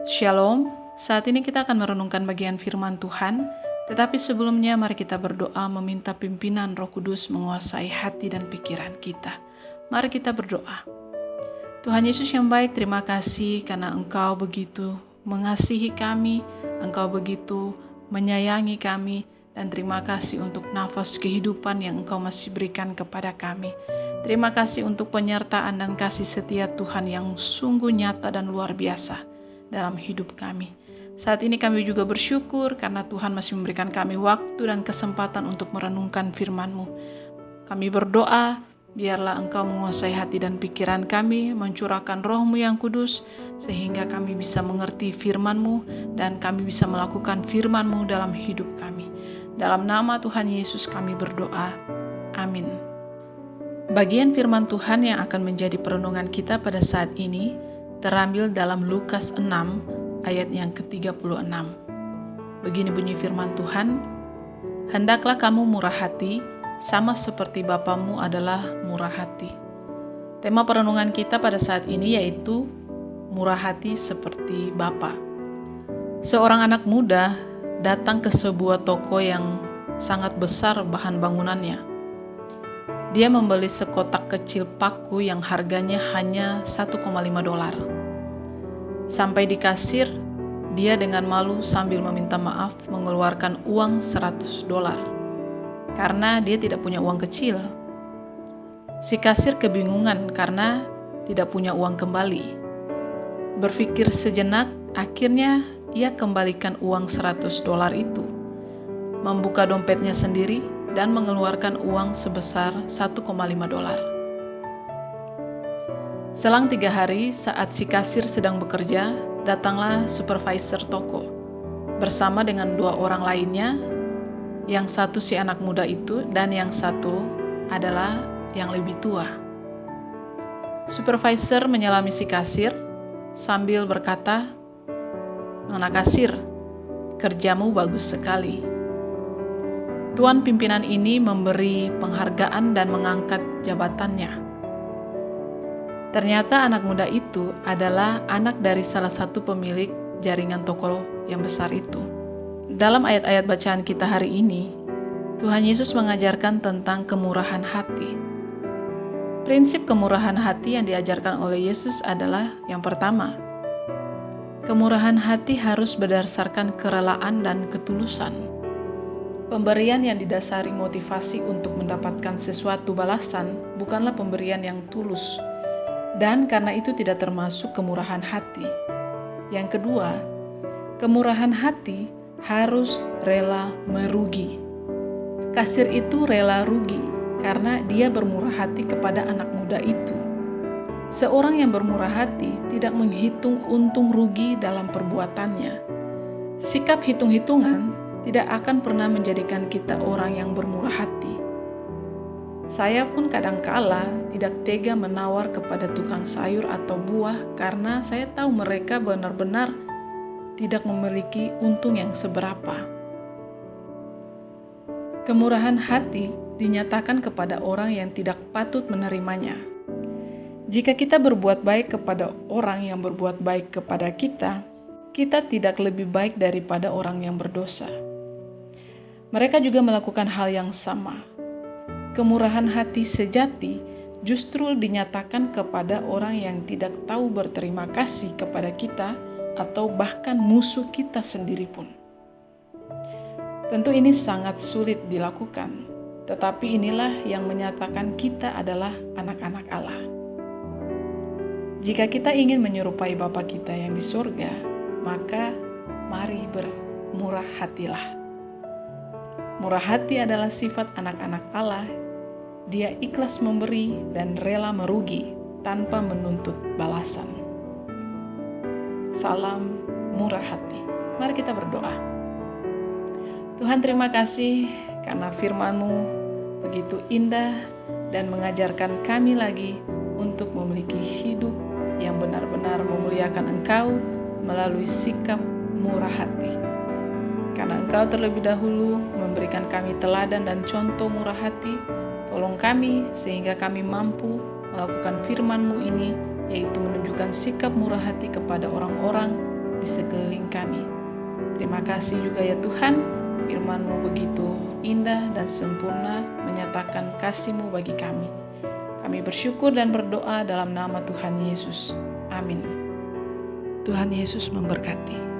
Shalom, saat ini kita akan merenungkan bagian firman Tuhan, tetapi sebelumnya mari kita berdoa meminta pimpinan Roh Kudus menguasai hati dan pikiran kita. Mari kita berdoa. Tuhan Yesus yang baik, terima kasih karena Engkau begitu mengasihi kami, Engkau begitu menyayangi kami, dan terima kasih untuk nafas kehidupan yang Engkau masih berikan kepada kami. Terima kasih untuk penyertaan dan kasih setia Tuhan yang sungguh nyata dan luar biasa dalam hidup kami. Saat ini kami juga bersyukur karena Tuhan masih memberikan kami waktu dan kesempatan untuk merenungkan firman-Mu. Kami berdoa, biarlah Engkau menguasai hati dan pikiran kami, mencurahkan Roh-Mu yang kudus, sehingga kami bisa mengerti firman-Mu dan kami bisa melakukan firman-Mu dalam hidup kami. Dalam nama Tuhan Yesus kami berdoa. Amin. Bagian firman Tuhan yang akan menjadi perenungan kita pada saat ini terambil dalam Lukas 6 ayat yang ke-36. Begini bunyi firman Tuhan, "Hendaklah kamu murah hati, sama seperti Bapamu adalah murah hati." Tema perenungan kita pada saat ini yaitu murah hati seperti Bapa. Seorang anak muda datang ke sebuah toko yang sangat besar bahan bangunannya. Dia membeli sekotak kecil paku yang harganya hanya $1,5. Sampai di kasir, dia dengan malu sambil meminta maaf mengeluarkan uang $100 karena dia tidak punya uang kecil. Si kasir kebingungan karena tidak punya uang kembali. Berpikir sejenak, akhirnya ia kembalikan uang $100 itu, membuka dompetnya sendiri dan mengeluarkan uang sebesar $1,5. Selang 3 hari saat si kasir sedang bekerja, datanglah supervisor toko bersama dengan 2 orang lainnya, yang satu si anak muda itu dan yang satu adalah yang lebih tua. Supervisor menyalami si kasir sambil berkata, "Nona kasir, kerjamu bagus sekali." Tuan pimpinan ini memberi penghargaan dan mengangkat jabatannya. Ternyata anak muda itu adalah anak dari salah satu pemilik jaringan toko yang besar itu. Dalam ayat-ayat bacaan kita hari ini, Tuhan Yesus mengajarkan tentang kemurahan hati. Prinsip kemurahan hati yang diajarkan oleh Yesus adalah yang pertama, kemurahan hati harus berdasarkan kerelaan dan ketulusan. Pemberian yang didasari motivasi untuk mendapatkan sesuatu balasan bukanlah pemberian yang tulus, dan karena itu tidak termasuk kemurahan hati. Yang kedua, kemurahan hati harus rela merugi. Kasir itu rela rugi karena dia bermurah hati kepada anak muda itu. Seorang yang bermurah hati tidak menghitung untung rugi dalam perbuatannya. Sikap hitung-hitungan tidak akan pernah menjadikan kita orang yang bermurah hati. Saya pun kadangkala tidak tega menawar kepada tukang sayur atau buah karena saya tahu mereka benar-benar tidak memiliki untung yang seberapa. Kemurahan hati dinyatakan kepada orang yang tidak patut menerimanya. Jika kita berbuat baik kepada orang yang berbuat baik kepada kita, kita tidak lebih baik daripada orang yang berdosa. Mereka juga melakukan hal yang sama. Kemurahan hati sejati justru dinyatakan kepada orang yang tidak tahu berterima kasih kepada kita atau bahkan musuh kita sendiri pun. Tentu ini sangat sulit dilakukan, tetapi inilah yang menyatakan kita adalah anak-anak Allah. Jika kita ingin menyerupai Bapa kita yang di surga, maka mari bermurah hatilah. Murah hati adalah sifat anak-anak Allah. Dia ikhlas memberi dan rela merugi tanpa menuntut balasan. Salam murah hati. Mari kita berdoa. Tuhan, terima kasih karena firman-Mu begitu indah dan mengajarkan kami lagi untuk memiliki hidup yang benar-benar memuliakan Engkau melalui sikap murah hati. Karena Engkau terlebih dahulu memberikan kami teladan dan contoh murah hati, tolong kami sehingga kami mampu melakukan firman-Mu ini, yaitu menunjukkan sikap murah hati kepada orang-orang di sekeliling kami. Terima kasih juga ya Tuhan, firman-Mu begitu indah dan sempurna menyatakan kasih-Mu bagi kami. Kami bersyukur dan berdoa dalam nama Tuhan Yesus. Amin. Tuhan Yesus memberkati.